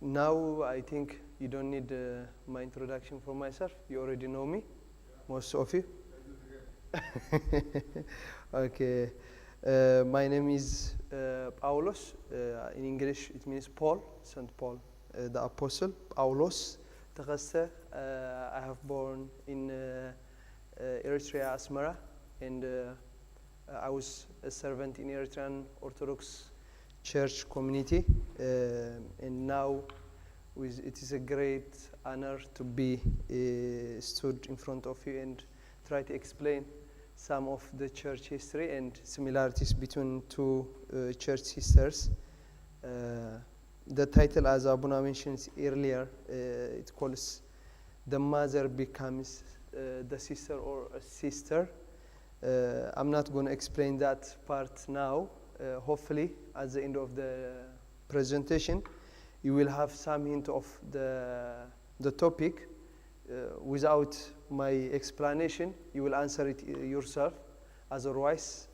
Now I think you don't need my introduction for myself. You already know me, most of you. Okay. My name is Paulos. In English, it means Paul, Saint Paul, the Apostle. Paulos. Tekeste. I have born in Eritrea, Asmara, and I was a servant in Eritrean Orthodox Church community, and now it is a great honor to be stood in front of you and try to explain some of the church history and similarities between two church sisters. The title, as Abuna mentioned earlier, it calls "The Mother Becomes the Sister" or a sister. I'm not going to explain that part now. Hopefully, at the end of the presentation, you will have some hint of the topic. Without my explanation, you will answer it yourself. Otherwise,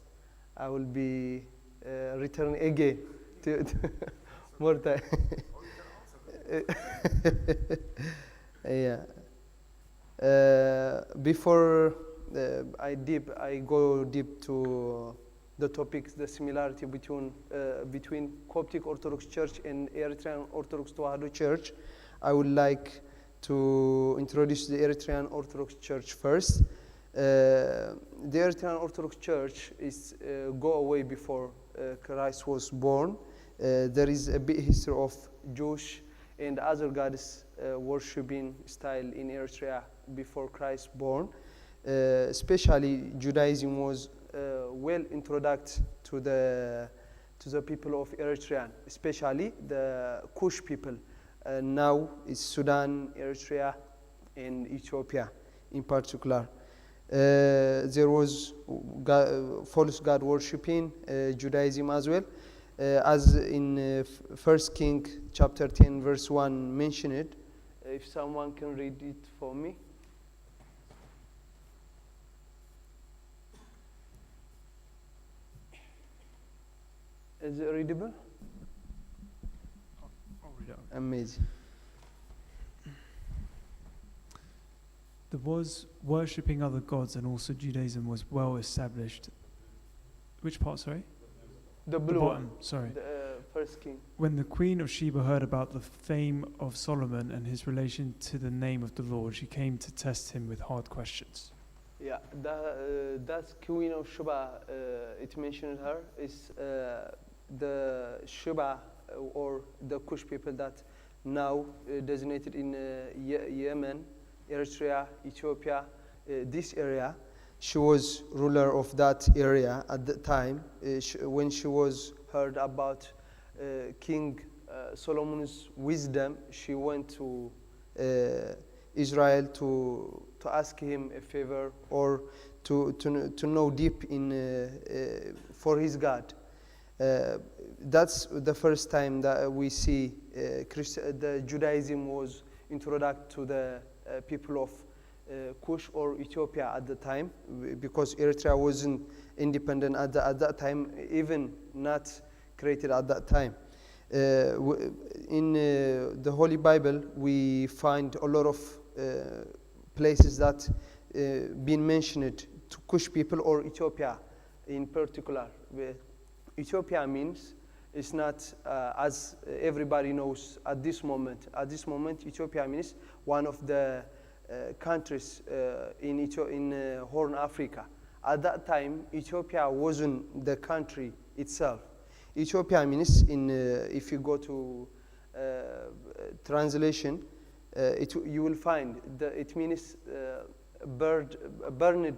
I will be returning again to more time. Yeah. Before I go deep to the topics, the similarity between Coptic Orthodox Church and Eritrean Orthodox Tewahedo Church, I would like to introduce the Eritrean Orthodox Church first. The Eritrean Orthodox Church is go away before Christ was born. There is a big history of Jewish and other goddess worshipping style in Eritrea before Christ born. Especially Judaism was well introduced to the people of Eritrea, especially the Kush people. Now it's Sudan, Eritrea, and Ethiopia in particular. There was false god worshipping, Judaism as well. As in 1 King chapter 10 verse 1 mentioned. If someone can read it for me. Is it readable? I'll read it. Amazing. There was worshipping other gods, and also Judaism was well established. Which part, sorry? The The blue bottom, one. sorry. The first king. When the Queen of Sheba heard about the fame of Solomon and his relation to the name of the Lord, she came to test him with hard questions. Yeah, that Queen of Sheba, it mentioned her, is the Sheba or the Kush people that now designated in Yemen, Eritrea, Ethiopia, this area. She was ruler of that area at the time. When she was heard about King Solomon's wisdom, she went to Israel to ask him a favor or to know deep in for his God. That's the first time that we see the Judaism was introduced to the people of Kush or Ethiopia at the time, because Eritrea wasn't independent at that time, even not created at that time. In the Holy Bible, we find a lot of places that been mentioned to Kush people or Ethiopia in particular. Ethiopia means it's not as everybody knows at this moment. At this moment, Ethiopia means one of the countries in Horn Africa. At that time, Ethiopia wasn't the country itself. Ethiopia means, if you go to translation, you will find it means burned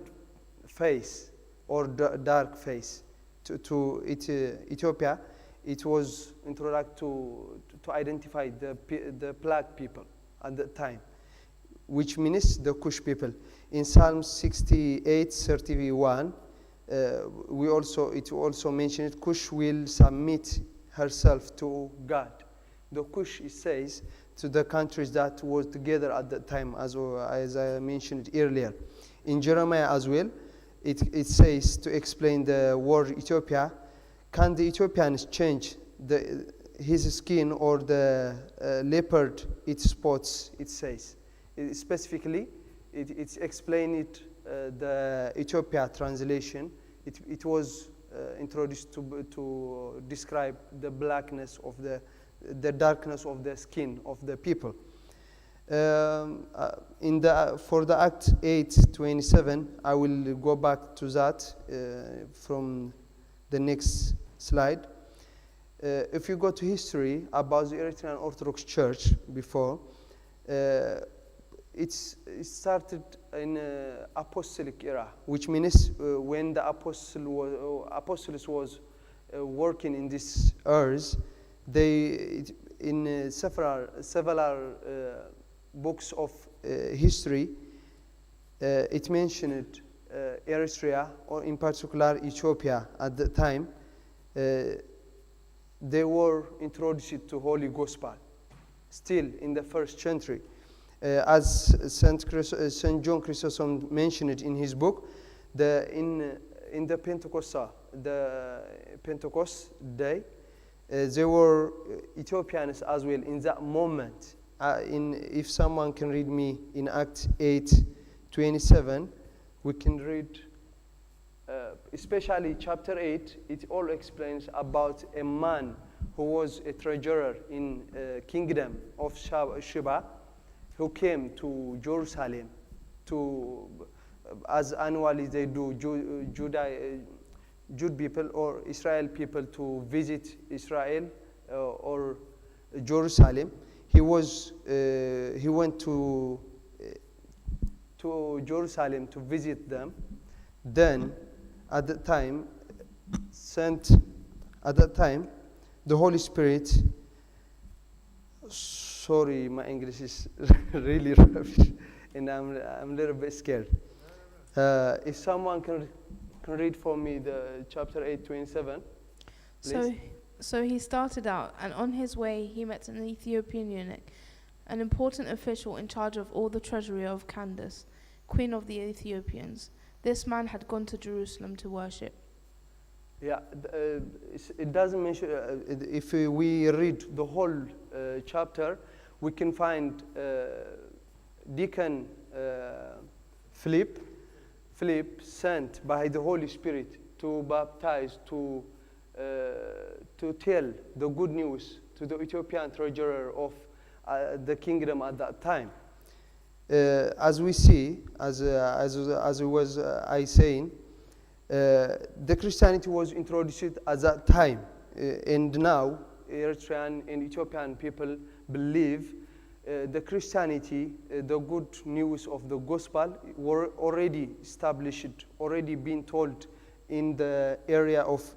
face or dark face. To Ethiopia, it was introduced to identify the black people at that time, which means the Kush people. In Psalm 68:31, it also mentioned Kush will submit herself to God. The Kush, it says, to the countries that were together at that time, as I mentioned earlier. In Jeremiah as well, it says, to explain the word Ethiopia, can the Ethiopians change his skin or the leopard its spots, it says. Specifically, it's explained it, the Ethiopia translation. It was introduced to describe the blackness of the darkness of the skin of the people. For the Act 8:27, I will go back to that from the next slide. If you go to history about the Eritrean Orthodox Church before, it started in apostolic era, which means when the apostles was working in this earth, they in several books of history, it mentioned Eritrea, or in particular Ethiopia at the time. They were introduced to Holy Gospel, still in the first century. As Saint John Chrysostom mentioned it in his book, in the Pentecost day, there were Ethiopians as well in that moment. If someone can read me in Act 8:27, we can read, especially chapter 8, it all explains about a man who was a treasurer in kingdom of Sheba, who came to Jerusalem as annually they do, Jude people or Israel people to visit Israel or Jerusalem. He went to Jerusalem to visit them. Then, at that time, the Holy Spirit. Sorry, my English is really rubbish, and I'm a little bit scared. If someone can read for me the chapter 8:27, please. So he started out, and on his way he met an Ethiopian eunuch, an important official in charge of all the treasury of Candace, queen of the Ethiopians. This man had gone to Jerusalem to worship. Yeah, it doesn't mention, if we read the whole chapter, we can find Deacon Philip sent by the Holy Spirit to baptize, to tell the good news to the Ethiopian treasurer of the kingdom at that time. As we see, as was I saying, the Christianity was introduced at that time, and now Eritrean and Ethiopian people believe the Christianity, the good news of the gospel, were already established, already been told in the area of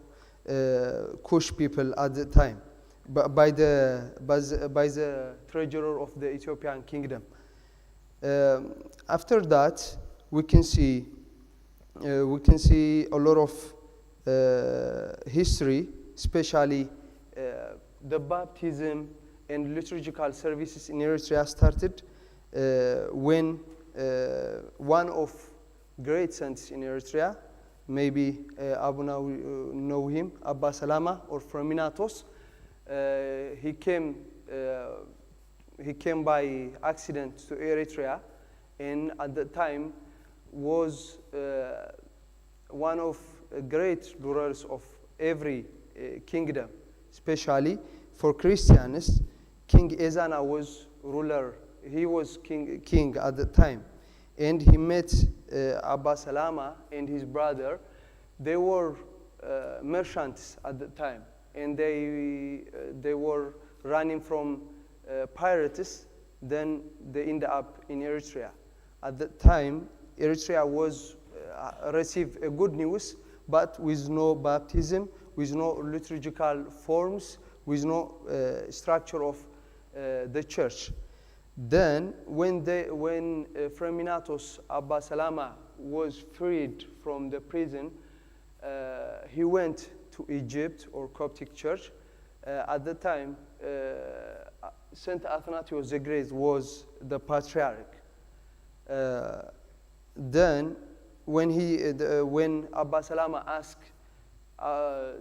Kush people at the time, by the treasurer of the Ethiopian kingdom. After that, we can see a lot of history, especially the baptism and liturgical services in Eritrea started when one of great saints in Eritrea, maybe Abuna know him, Abba Salama or Freminatos, he came by accident to Eritrea, and at the time was one of great rulers of every kingdom, especially for Christians. King Ezana was ruler. He was king at the time, and he met Abba Salama and his brother. They were merchants at the time, and they were running from pirates. Then they ended up in Eritrea. At that time, Eritrea was received a good news, but with no baptism, with no liturgical forms, with no structure of the church. Then, when Freminatos Abba Salama was freed from the prison, he went to Egypt or Coptic Church. At the time, Saint Athanasius the Great was the patriarch. Then, when Abba Salama asked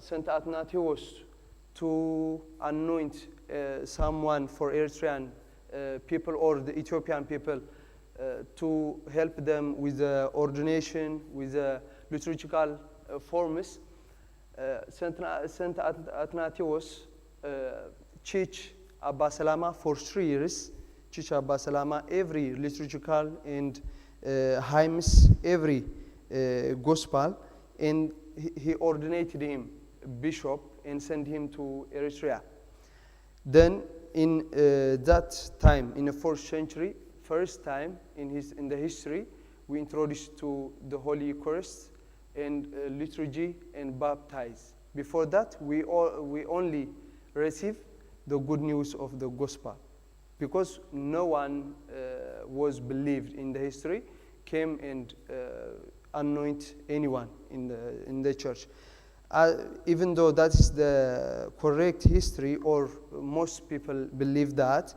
Saint Athanasius to anoint someone for Eritrean people or the Ethiopian people to help them with the ordination, with the liturgical forms. Saint Athanasius teach Abba Salama for 3 years. Teach Abba Salama every liturgical and hymns, every gospel, and he ordinated him bishop and sent him to Eritrea. Then in that time, in the 4th century, first time in the history, we introduced to the Holy Eucharist and liturgy and baptize. Before that, we only receive the good news of the gospel, because no one was believed in the history, came and anoint anyone in the church. Even though that is the correct history, or most people believe that,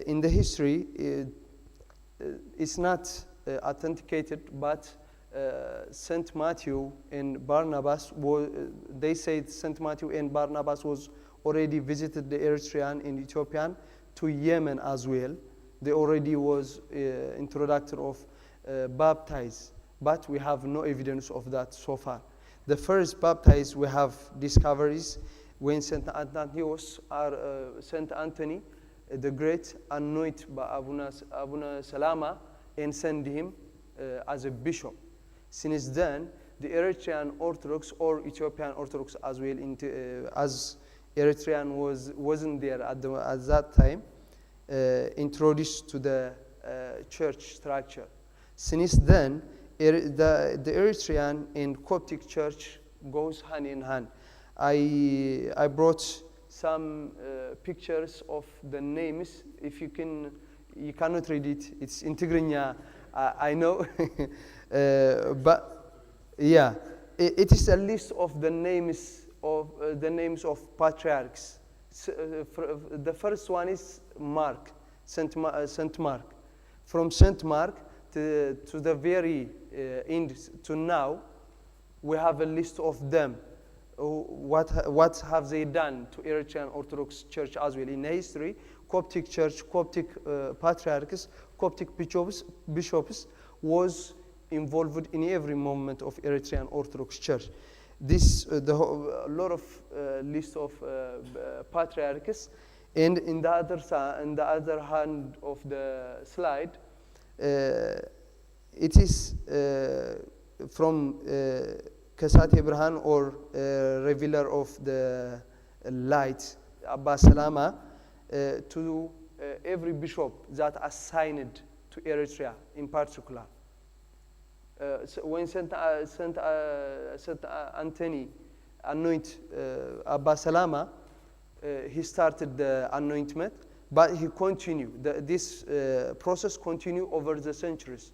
in the history, it's not authenticated, but Saint Matthew and Barnabas, they said Saint Matthew and Barnabas was already visited the Eritrean and Ethiopian to Yemen as well. They already was introductor of baptize, but we have no evidence of that so far. The first baptize we have discoveries when Saint Athanasius or Saint Anthony the Great anoint by Abuna Salama and send him as a bishop. Since then, the Eritrean Orthodox or Ethiopian Orthodox as well, as Eritrean wasn't there at that time, introduced to the church structure. Since then, the Eritrean and Coptic church goes hand in hand. I brought some pictures of the names. If you cannot read it. It's in Tigrinya, I know, but yeah, it is a list of the names of patriarchs. The first one is Mark, Saint Mark. From Saint Mark to the very end to now, we have a list of them. What have they done to Eritrean Orthodox Church as well in history? Coptic Church, Coptic patriarchs, Coptic bishops was involved in every moment of Eritrean Orthodox Church. This a lot of list of patriarchs, and in the other hand of the slide, it is from Kasate Brhan, or revealer of the light, Abba Salama, to every bishop that assigned to Eritrea in particular. So when Saint Anthony anointed Abba Salama, he started the anointment, but he continued. This process continued over the centuries.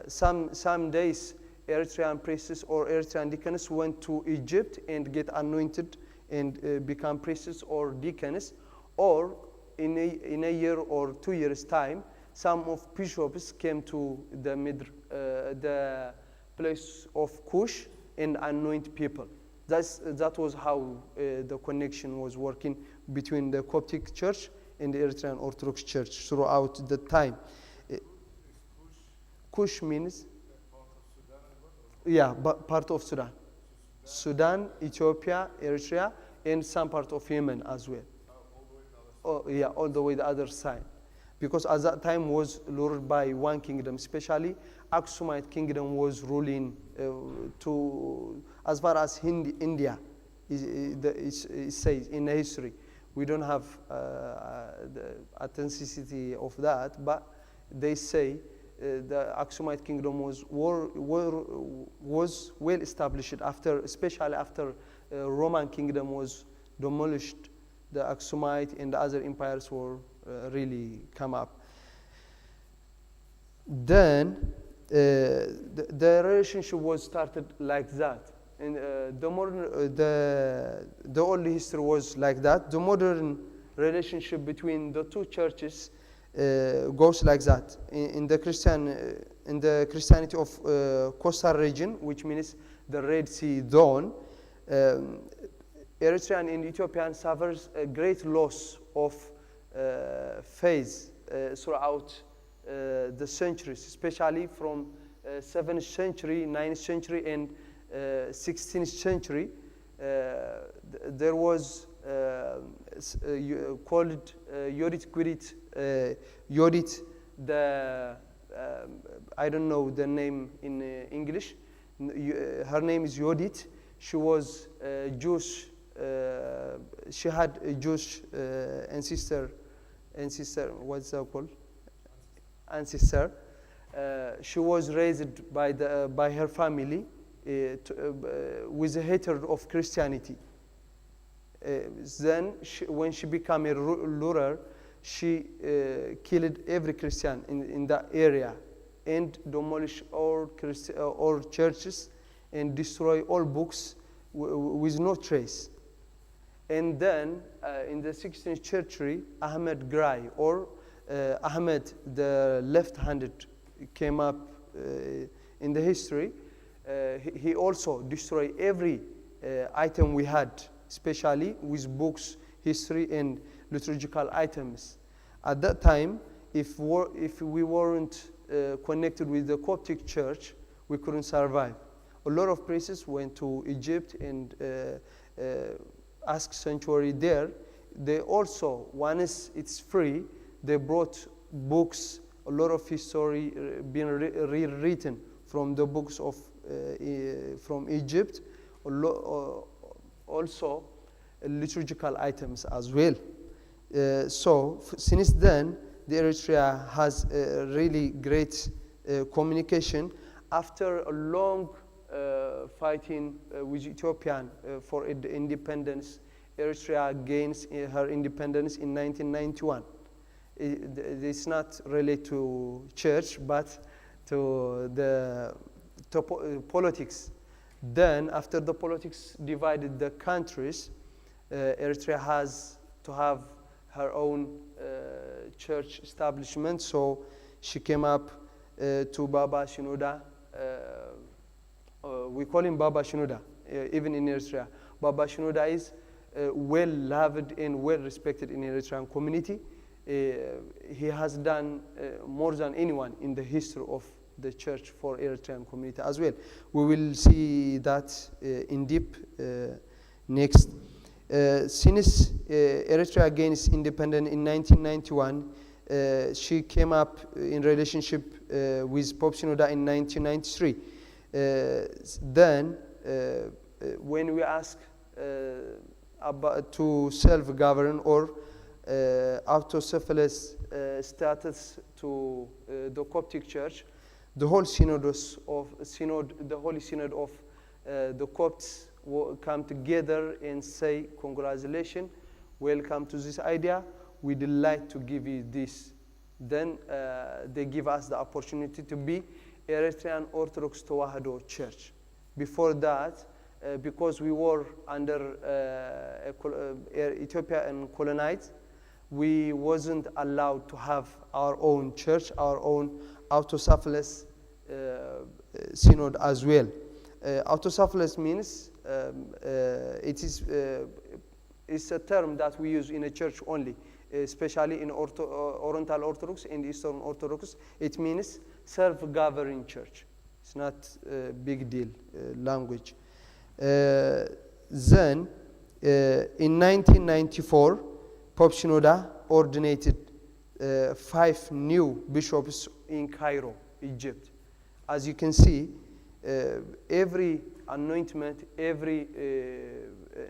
Some days, Eritrean priests or Eritrean deacons went to Egypt and get anointed and become priests or deacons, or in a year or 2 years' time, some of bishops came to the place of Kush and anoint people. That was how the connection was working between the Coptic Church and the Eritrean Orthodox Church throughout the time. Kush means, yeah, but part of Sudan. Sudan, Ethiopia, Eritrea, and some part of Yemen as well. Oh, yeah, all the way the other side. Because at that time was ruled by one kingdom, especially Aksumite kingdom was ruling to as far as India. It says in history. We don't have the authenticity of that, but they say the Aksumite kingdom was well established after, especially after Roman kingdom was demolished. The Aksumite and the other empires were really come up. Then the relationship was started like that, and the old history was like that. The modern relationship between the two churches goes like that. In the Christianity of coastal region, which means the Red Sea zone, Eritrean and Ethiopian suffers a great loss of faith throughout the centuries, especially from 7th century, 9th century, and 16th century. There was called Yodit Gwirit, Yodit, the I don't know the name in English. Her name is Yodit. She was Jewish. She had a Jewish ancestor. What's that called? Ancestor. She was raised by her family with a hatred of Christianity. Then, when she became a ruler, she killed every Christian in that area and demolished all churches and destroy all books with no trace. And then, in the 16th century, Ahmed Grai, or Ahmed the left-handed, came up in the history. He also destroyed every item we had, especially with books, history, and liturgical items. At that time, if we weren't connected with the Coptic Church, we couldn't survive. A lot of priests went to Egypt and asked sanctuary there. They also, once it's free, they brought books, a lot of history being rewritten from the books of from Egypt, also liturgical items as well. So since then, the Eritrea has a really great communication. After a long fighting with Ethiopian for independence, Eritrea gains her independence in 1991. It's not related to church, but to the politics. Then, after the politics divided the countries, Eritrea has to have her own church establishment. So she came up to Baba Shinoda. We call him Baba Shinoda, even in Eritrea. Baba Shinoda is well loved and well respected in the Eritrean community. He has done more than anyone in the history of the church for Eritrean community as well. We will see that in deep next. Since Eritrea gains independence in 1991, she came up in relationship with Pope Shinoda in 1993. Then, when we ask about to self-govern or autocephalous status to the Coptic Church, the whole the Holy Synod of the Copts will come together and say, congratulations, welcome to this idea, we delight to give you this. Then they give us the opportunity to be Eritrean Orthodox Tewahedo Church. Before that, because we were under Ethiopia and colonized, we wasn't allowed to have our own church, our own autocephalous synod as well. Autocephalous means it's a term that we use in a church only, especially in Oriental Orthodox and Eastern Orthodox. It means self-governing church. It's not a big deal language. Then, in 1994, Pope Shinoda ordinated 5 new bishops in Cairo, Egypt. As you can see, every anointment, every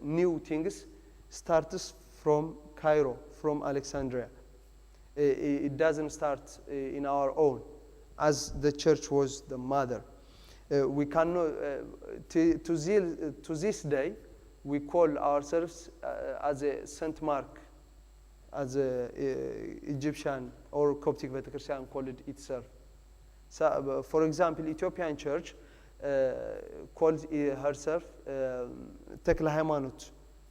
new things starts from Cairo, from Alexandria. It doesn't start in our own, as the church was the mother. We cannot, to this day, we call ourselves as a Saint Mark, as a Egyptian or Coptic Vatican Christian called it itself. So, for example, Ethiopian church calls herself Tekla Haymanut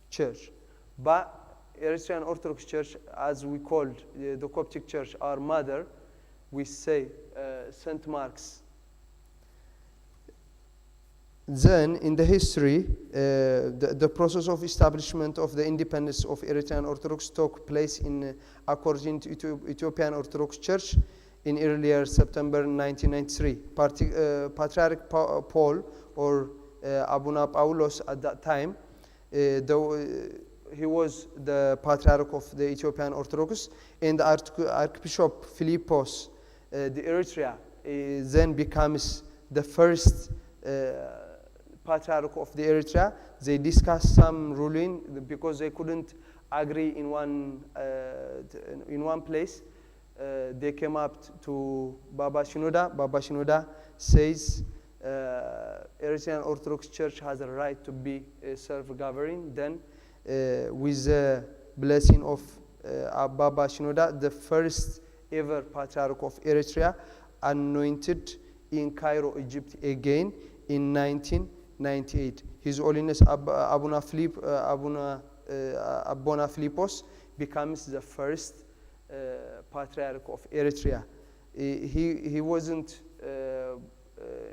Church, but Eritrean Orthodox Church, as we called the Coptic Church our mother, we say Saint Mark's. Then, in the history, the process of establishment of the independence of Eritrean Orthodox took place in, according to Ethiopian Orthodox Church, in earlier September 1993. Patriarch Paul, or Abuna Paulos at that time, though he was the Patriarch of the Ethiopian Orthodox, and Archbishop Philippos, the Eritrea, then becomes the first Patriarch of the Eritrea. They discussed some ruling because they couldn't agree in one place. They came up to Baba Shinoda. Baba Shinoda says Eritrean Orthodox Church has a right to be self-governing. Then, with the blessing of Baba Shinoda, the first ever Patriarch of Eritrea, anointed in Cairo, Egypt again in 1998. His Holiness Abuna Philippos becomes the first Patriarch of Eritrea. He wasn't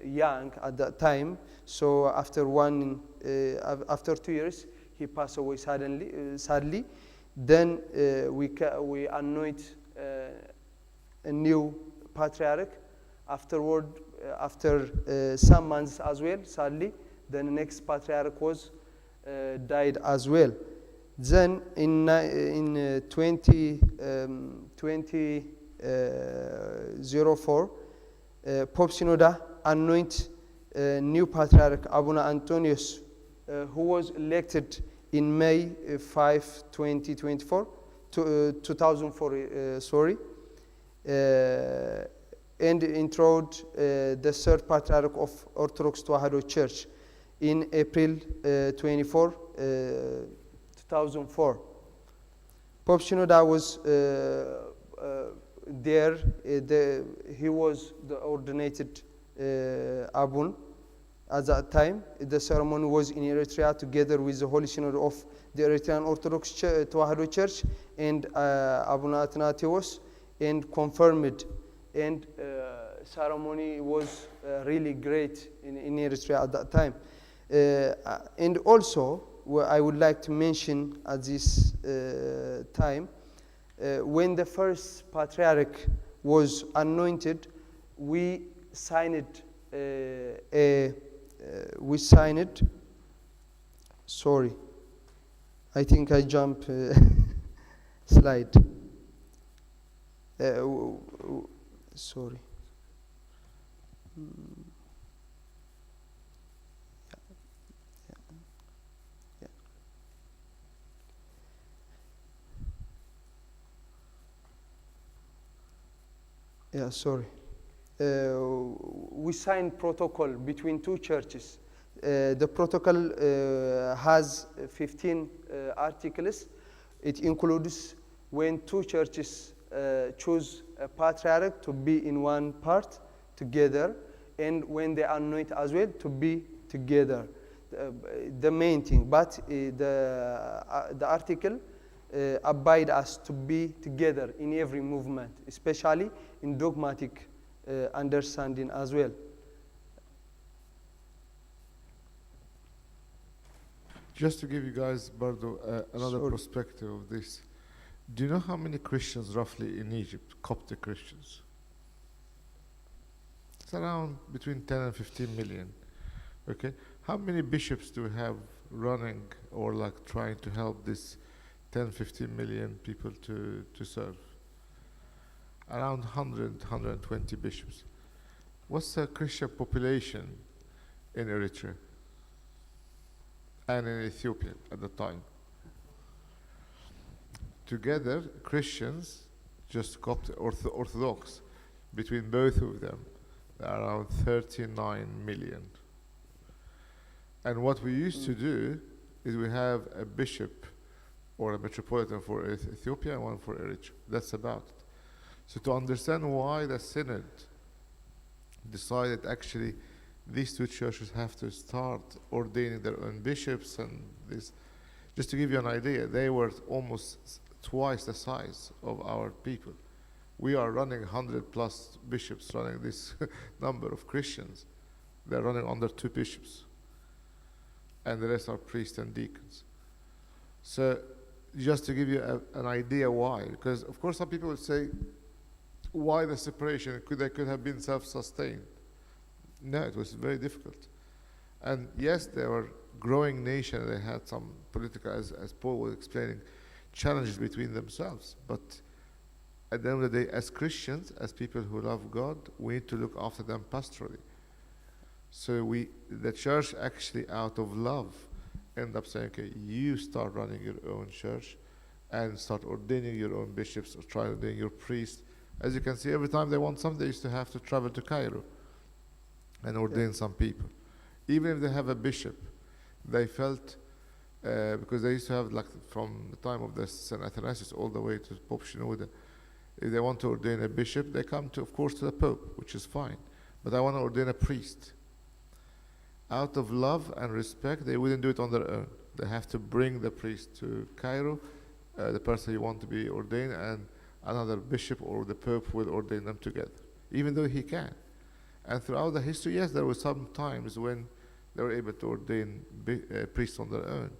young at that time, so after 2 years he passed away sadly. Then we anoint a new Patriarch. Afterward, after some months as well, sadly, the next Patriarch was died as well. Then in 2004, Pope Synoda anoint new Patriarch Abuna Antonius, who was elected in May 5, 2004, and introduced the third Patriarch of Orthodox Tewahedo Church in April 24, 2004. Pope Shinoda was there. He was the ordinated Abun at that time. The ceremony was in Eritrea together with the Holy Synod of the Eritrean Orthodox Tewahedo Church and Abuna Athanasios, and confirmed. And ceremony was really great in Eritrea at that time. And also, I would like to mention at this time, when the first Patriarch was anointed, we signed sorry, I think I jumped slide. Sorry. Sorry. We signed protocol between two churches. The protocol has 15 articles. It includes when two churches choose a Patriarch to be in one part together, and when they anoint as well to be together. The main thing, but the article abide us to be together in every movement, especially in dogmatic understanding as well. Just to give you guys, Bardo, another perspective of this. Do you know how many Christians roughly in Egypt, Coptic Christians? It's around between 10 and 15 million. Okay, how many bishops do we have running or like trying to help this 10, 15 million people to serve? Around 100, 120 bishops. What's the Christian population in Eritrea and in Ethiopia at the time? Together, Christians, just Coptic Orthodox, between both of them, are around 39 million. And what we used to do is we have a bishop or a metropolitan for Ethiopia and one for Eritrea. That's about it. So to understand why the Synod decided actually these two churches have to start ordaining their own bishops and this, just to give you an idea, they were almost twice the size of our people. We are running 100 plus bishops running this number of Christians. They're running under 2 bishops. and the rest are priests and deacons. So just to give you an idea why, because of course some people would say, why the separation? They could have been self-sustained. No, it was very difficult. And yes, they were growing nation. They had some political, as Paul was explaining, challenges between themselves. But at the end of the day, as Christians, as people who love God, we need to look after them pastorally. So the church actually, out of love, end up saying, okay, you start running your own church and start ordaining your own bishops or try ordaining your priests. As you can see, every time they want something, they used to have to travel to Cairo and ordain some people. Even if they have a bishop, they felt, because they used to have, like, from the time of the St. Athanasius all the way to Pope Shenouda, if they want to ordain a bishop, they come to, of course, to the Pope, which is fine. But I want to ordain a priest. Out of love and respect, they wouldn't do it on their own. They have to bring the priest to Cairo, the person you want to be ordained, and another bishop or the Pope will ordain them together, even though he can. And throughout the history, yes, there were some times when they were able to ordain priests on their own.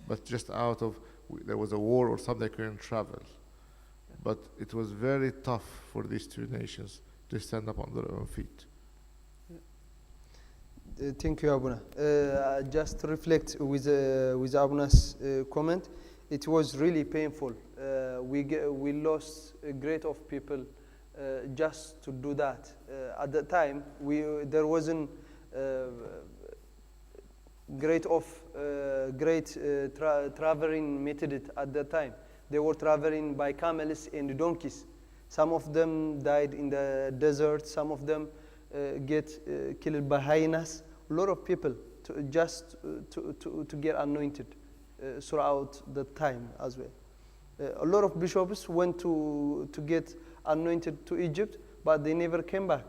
But just out of, there was a war or something, they couldn't travel. But it was very tough for these two nations to stand up on their own feet. Thank you, Abuna. Just to reflect with Abuna's comment, it was really painful. We lost a great of people just to do that. At the time, there wasn't great traveling method at the time. They were traveling by camels and donkeys. Some of them died in the desert. Some of them get killed by hyenas. A lot of people to get anointed throughout the time as well. A lot of bishops went to get anointed to Egypt, but they never came back.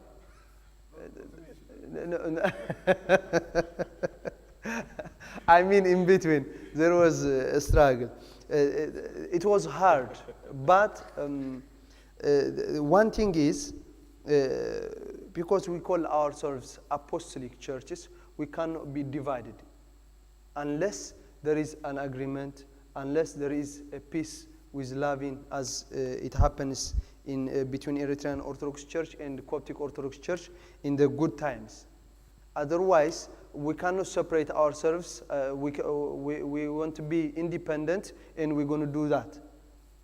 I mean, in between, there was a struggle. It was hard, but one thing is, because we call ourselves apostolic churches, we cannot be divided unless there is an agreement, unless there is a peace with loving, as it happens in between Eritrean Orthodox Church and Coptic Orthodox Church in the good times. Otherwise, we cannot separate ourselves. We want to be independent, and we're going to do that.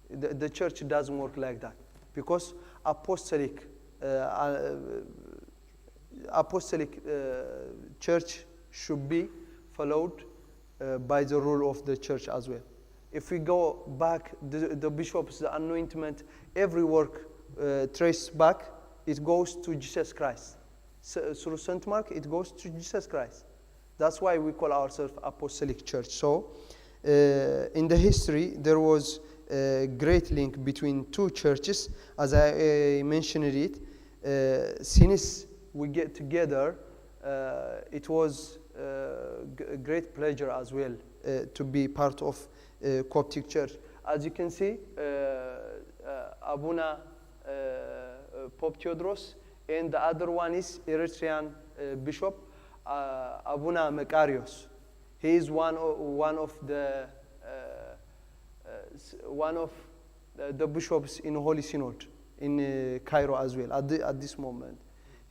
The church doesn't work like that, because apostolic church should be followed by the rule of the church as well. If we go back, the bishops, the anointment, every work traced back, it goes to Jesus Christ. So, through St. Mark, it goes to Jesus Christ. That's why we call ourselves apostolic church. So, in the history, there was a great link between two churches. As I mentioned it, since we get together, it was a great pleasure as well to be part of Coptic Church. As you can see, Abuna Pope Theodros, and the other one is Eritrean Bishop Abuna Makarios. He is one of the bishops in Holy Synod in Cairo as well at this moment.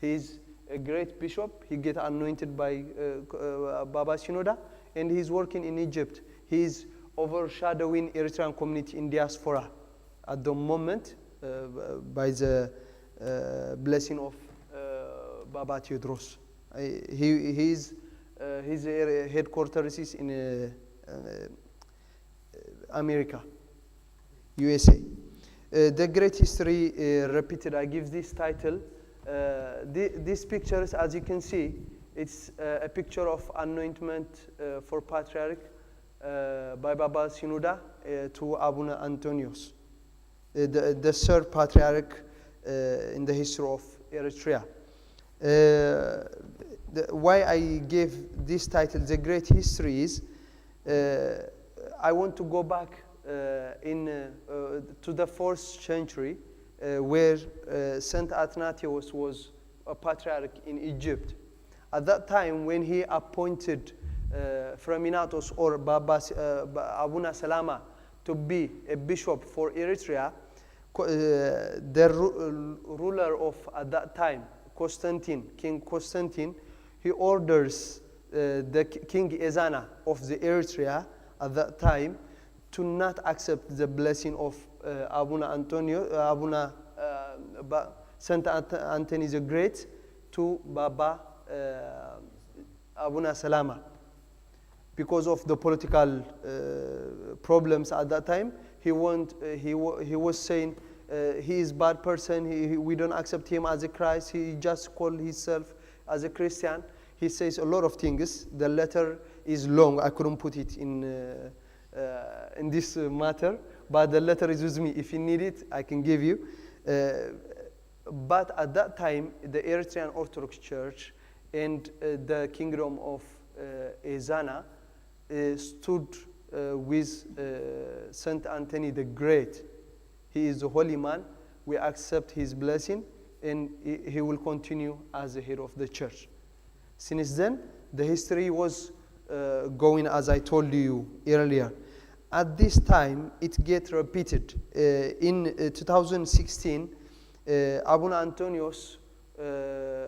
He is a great bishop. He get anointed by Baba Sinoda, and he's working in Egypt. He is overshadowing Eritrean community in diaspora at the moment by the blessing of Baba Theodros. His headquarters is in America, USA. The great history repeated. I give this title. These pictures, as you can see, it's a picture of anointment for patriarch by Baba Sinuda to Abuna Antonios, the third patriarch in the history of Eritrea. Why I gave this title, The Great History, is I want to go back to the 4th century where Saint Athanasius was a patriarch in Egypt. At that time, when he appointed Freminatos or Abuna Salama to be a bishop for Eritrea, the ruler of at that time, King Constantine, he orders King Ezana of the Eritrea at that time to not accept the blessing of Abuna Saint Anthony the Great to Baba Abuna Salama. Because of the political problems at that time, he was saying he is bad person. We don't accept him as a Christ. He just called himself as a Christian. He says a lot of things. The letter is long. I couldn't put it in this matter, but the letter is with me. If you need it, I can give you. But at that time, the Eritrean Orthodox Church and the kingdom of Ezana stood with Saint Anthony the Great. He is a holy man. We accept his blessing, and he will continue as the head of the church. Since then, the history was going as I told you earlier. At this time, it gets repeated. In 2016, Abuna Antonios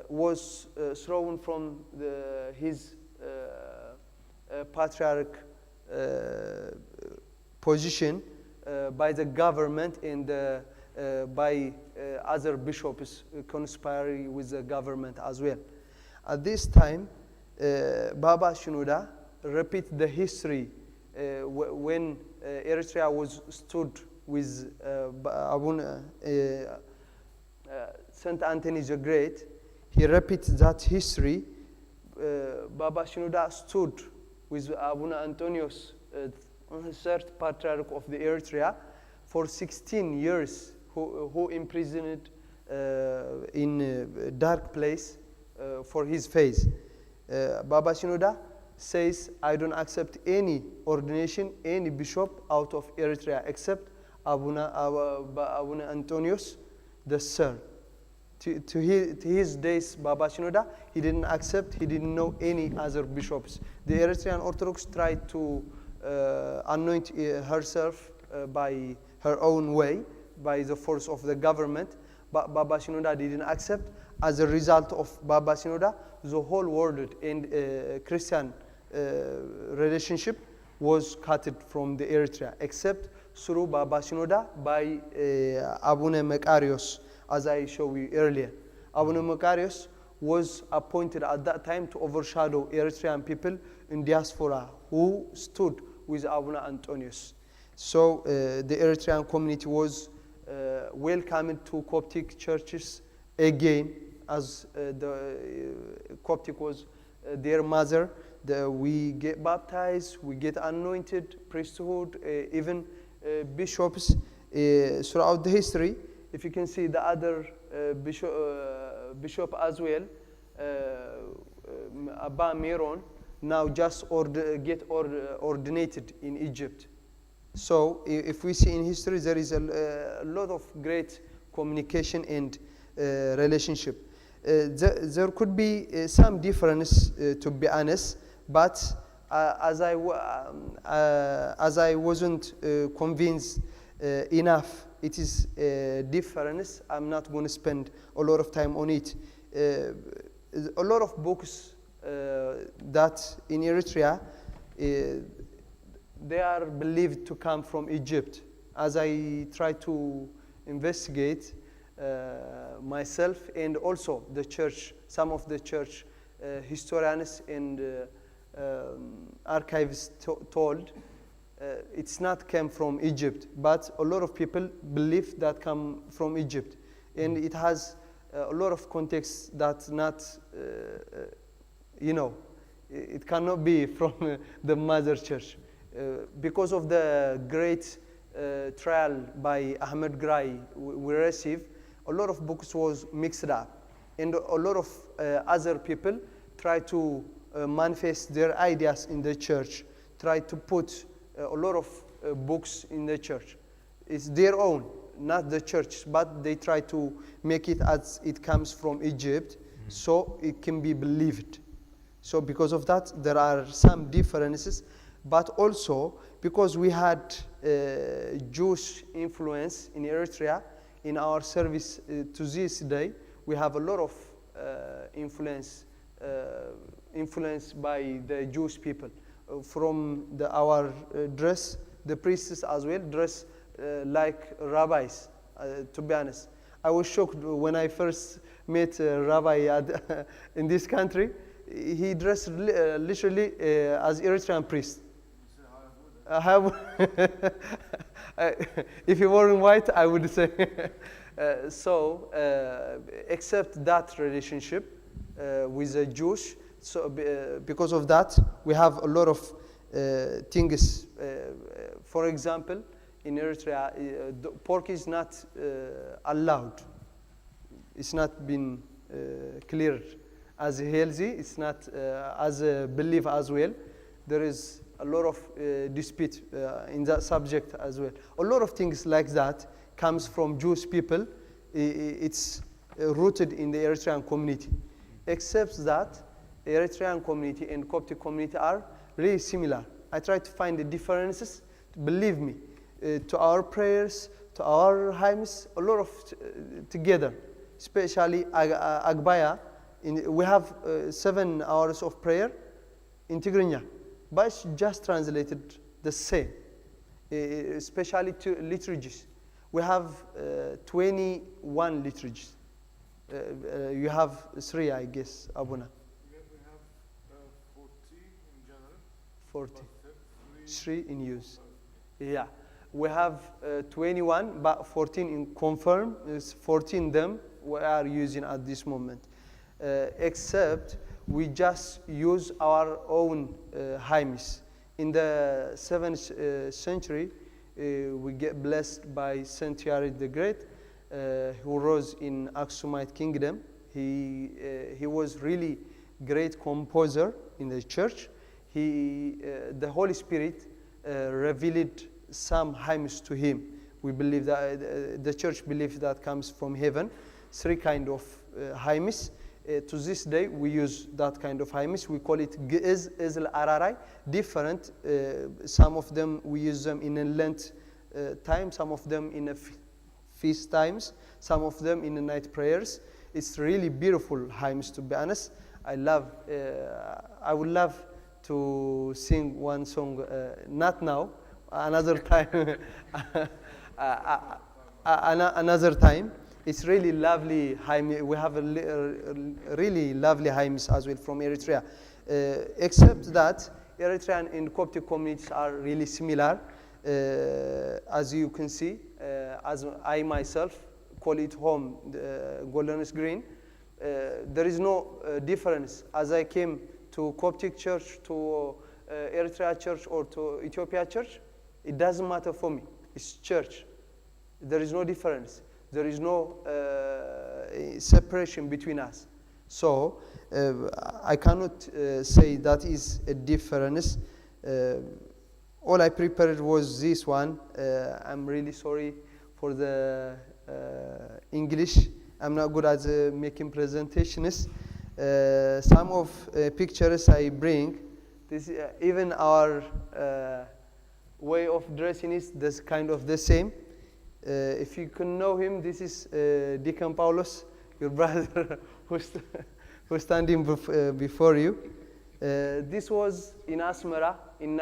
was thrown from his patriarch position by the government and by other bishops conspiring with the government as well. At this time, Baba Shenouda repeat the history when Eritrea was stood with Saint Anthony the Great. He repeats that history. Baba Shenouda stood with Abuna Antonios, third patriarch of the Eritrea, for 16 years, who imprisoned in a dark place for his faith. Baba Shenouda says, I don't accept any ordination, any bishop out of Eritrea except Abuna Antonios the third. To his days, Baba Shenouda, he didn't accept, he didn't know any other bishops. The Eritrean Orthodox tried to anoint herself by her own way, by the force of the government, but Baba Shenouda didn't accept. As a result of Baba Shenouda, the whole world and Christian relationship was cut from the Eritrea, except through Baba Shenouda by Abuna Makarios, as I showed you earlier. Abuna Makarios was appointed at that time to overshadow Eritrean people in diaspora who stood with Abuna Antonios. So the Eritrean community was welcomed to Coptic churches again, as the Coptic was their mother. We get baptized, we get anointed, priesthood, even bishops throughout the history. If you can see the other bishop as well, Abba Meron, now just get ordinated in Egypt. So if we see in history, there is a lot of great communication and relationship. There could be some difference, to be honest, but as I wasn't convinced enough, it is a difference. I'm not going to spend a lot of time on it. A lot of books that in Eritrea, they are believed to come from Egypt. As I try to investigate myself, and also the church, some of the church historians and archives told, it's not came from Egypt, but a lot of people believe that come from Egypt, and it has a lot of context that not, it cannot be from the mother church, because of the great trial by Ahmed Grai we received. A lot of books was mixed up, and a lot of other people try to manifest their ideas in the church, try to put a lot of books in the church. It's their own, not the church, but they try to make it as it comes from Egypt, so it can be believed. So because of that, there are some differences, but also because we had Jewish influence in Eritrea, in our service to this day, we have a lot of influence by the Jewish people. From our dress, the priests as well dress like rabbis, to be honest. I was shocked when I first met a rabbi in this country. He dressed literally as Eritrean priest. If he were in white, I would say. Except that relationship with the Jews, so because of that, we have a lot of things. For example, in Eritrea, pork is not allowed. It's not been cleared as healthy. It's not as a belief as well. There is a lot of dispute in that subject as well. A lot of things like that comes from Jewish people. It's rooted in the Eritrean community. Except that Eritrean community and Coptic community are really similar. I try to find the differences. Believe me, to our prayers, to our hymns, a lot of together. Especially Agbaya, we have 7 hours of prayer in Tigrinya, but it's just translated the same, especially to liturgies. We have 21 liturgies. You have 3, I guess, Abuna. We have 14 in general. 40. 3 in use. Yeah. We have 21, but 14 in confirm. Is 14 them we are using at this moment. Except we just use our own hymns. In the 7th century, we get blessed by Saint Yared the Great, who rose in Aksumite kingdom. He was really great composer in the church. The Holy Spirit revealed some hymns to him. We believe that the church believes that comes from heaven. 3 kind of hymns. To this day, we use that kind of hymns. We call it Ge'ez, Ezel, Ararai. Different. Some of them we use them in a Lent time. Some of them in a feast times. Some of them in the night prayers. It's really beautiful hymns, to be honest. I would love to sing one song. Not now. Another time. Another time. It's really lovely hymn. We have a really lovely hymns as well from Eritrea. Except that Eritrean and Coptic communities are really similar. As you can see, as I myself call it home, Golden's Green. There is no difference. As I came to Coptic church, to Eritrea church, or to Ethiopia church, it doesn't matter for me. It's church. There is no difference. There is no separation between us. So I cannot say that is a difference. All I prepared was this one. I'm really sorry for the English. I'm not good at making presentations. Some of pictures I bring, this even our way of dressing is this kind of the same. If you can know him, this is Deacon Paulos, your brother who's standing before you. This was in Asmara in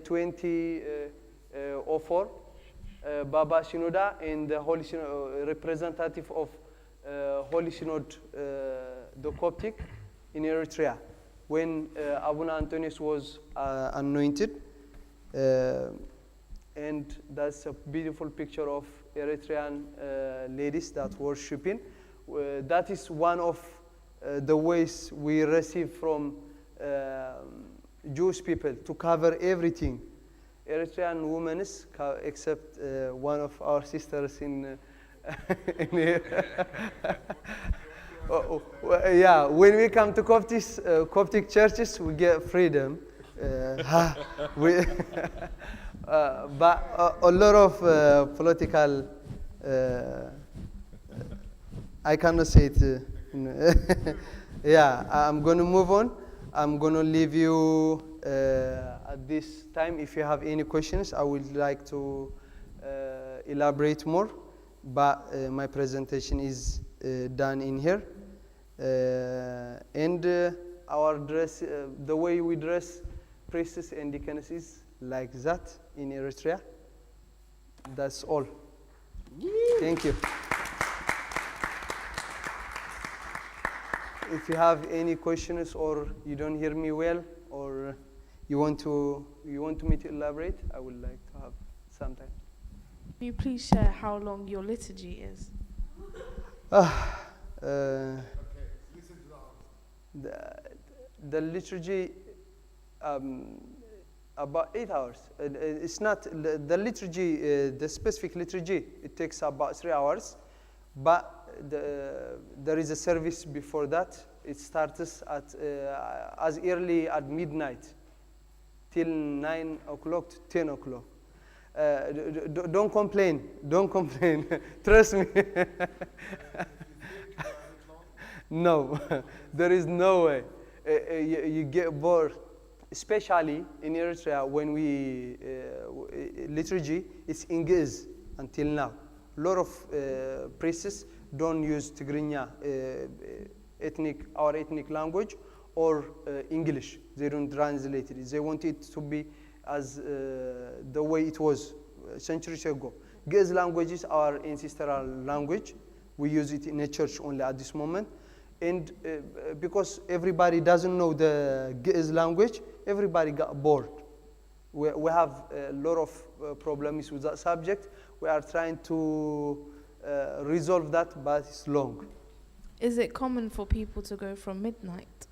2004. Baba Shinoda and the Holy Synod, representative of Holy Synod, the Coptic in Eritrea, when Abuna Antonius was anointed. And that's a beautiful picture of Eritrean ladies that worshiping. That is one of the ways we receive from Jewish people to cover everything. Eritrean women, except one of our sisters in yeah, when we come to Coptic churches, we get freedom. But a lot of political, I cannot say it. Yeah, I'm going to move on. I'm going to leave you at this time. If you have any questions, I would like to elaborate more. But my presentation is done in here. And our dress, the way we dress priests and deaconesses like that in Eritrea. That's all. Thank you. If you have any questions or you don't hear me well or you want me to elaborate, I would like to have some time. Can you please share how long your liturgy is? The liturgy about 8 hours. It's not the liturgy, the specific liturgy. It takes about 3 hours, but there is a service before that. It starts at as early at midnight till 9 o'clock to 10 o'clock. Don't complain. Don't complain. Trust me. No, there is no way. You get bored, especially in Eritrea when we liturgy is in Ge'ez until now. A lot of priests don't use Tigrinya, our ethnic language, or English. They don't translate it. They want it to be as the way it was centuries ago. Ge'ez language is our ancestral language. We use it in a church only at this moment. And because everybody doesn't know the Ge'ez language, everybody got bored. We have a lot of problems with that subject. We are trying to resolve that, but it's long. Is it common for people to go from midnight?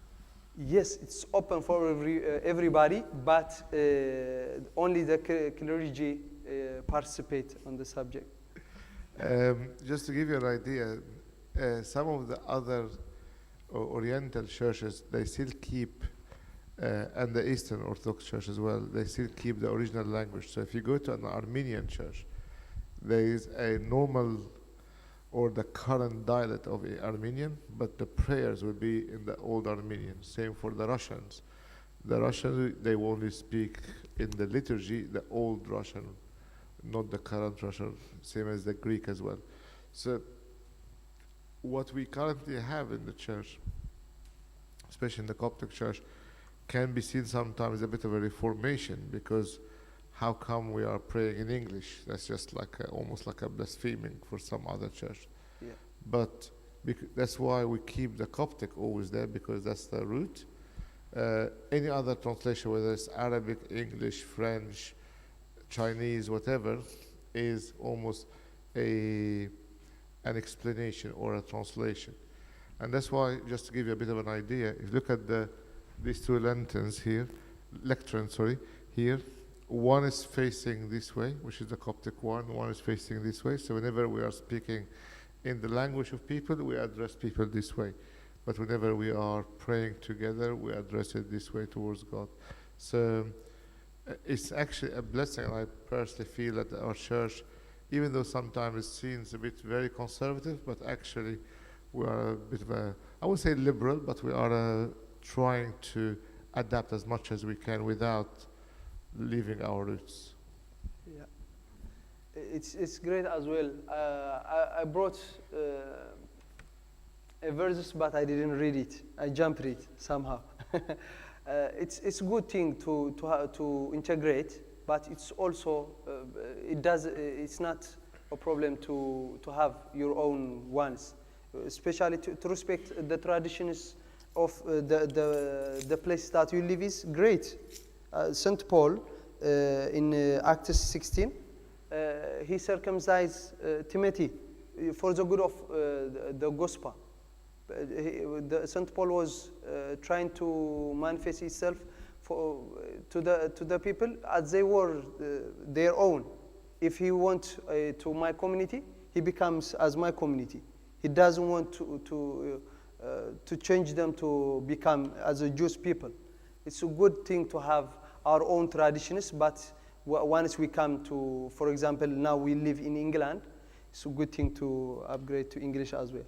Yes, it's open for everybody, but only the clergy participate on the subject. Just to give you an idea, some of the other Oriental churches, they still keep, and the Eastern Orthodox Church as well, they still keep the original language. So if you go to an Armenian church, there is a normal or the current dialect of Armenian, but the prayers will be in the old Armenian. Same for the Russians. The Russians, they only speak in the liturgy, the old Russian, not the current Russian, same as the Greek as well. So what we currently have in the church, especially in the Coptic church, can be seen sometimes a bit of a reformation, because how come we are praying in English? That's just like almost like a blaspheming for some other church. Yeah. But that's why we keep the Coptic always there, because that's the root. Any other translation, whether it's Arabic, English, French, Chinese, whatever, is almost an explanation or a translation. And that's why, just to give you a bit of an idea, if you look at these two lecterns here, one is facing this way, which is the Coptic one is facing this way. So whenever we are speaking in the language of people, we address people this way. But whenever we are praying together, we address it this way towards God. So it's actually a blessing. I personally feel that our church, even though sometimes it seems a bit very conservative, but actually we are a bit of a, I would say liberal, but we are trying to adapt as much as we can without leaving our roots. Yeah, it's great as well. I brought a verse, but I didn't read it. I jumped it somehow. It's a good thing to integrate, but it's also it's not a problem to have your own ones, especially to respect the traditions of the place that you live is great. St. Paul in Acts 16, he circumcised Timothy for the good of the gospel. St. Paul was trying to manifest himself to the people as they were their own. If he wants to my community, he becomes as my community. He doesn't want to change them to become as a Jewish people. It's a good thing to have our own traditions, but once we come to, for example, now we live in England, it's a good thing to upgrade to English as well.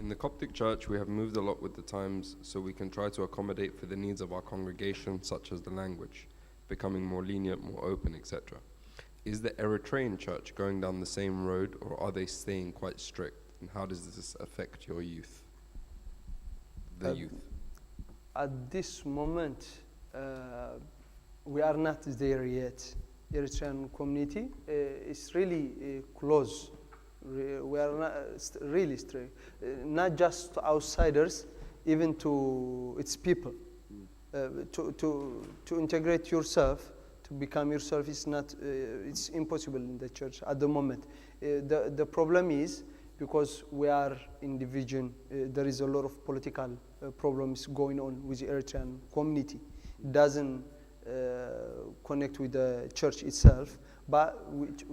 In the Coptic Church, we have moved a lot with the times so we can try to accommodate for the needs of our congregation, such as the language, becoming more lenient, more open, etc. Is the Eritrean Church going down the same road, or are they staying quite strict? And how does this affect your youth? The youth. At this moment, we are not there yet. Eritrean community is really close. We are not really strict, not just to outsiders, even to its people. To integrate yourself, to become yourself is not. It's impossible in the church at the moment. The problem is because we are in division. There is a lot of political problems going on with the Eritrean community. It doesn't connect with the church itself, but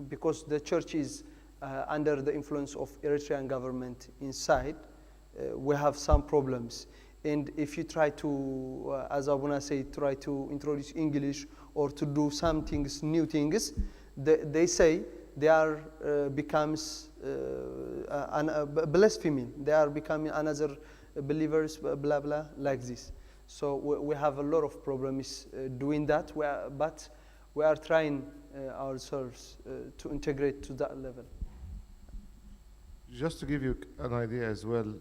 because the church is under the influence of Eritrean government inside, we have some problems. And if you try to, as Abuna said, try to introduce English or to do some things, new things, they say they are becomes blasphemy. They are becoming another believers, blah blah, like this. So we have a lot of problems doing that. But we are trying ourselves to integrate to that level. Just to give you an idea as well,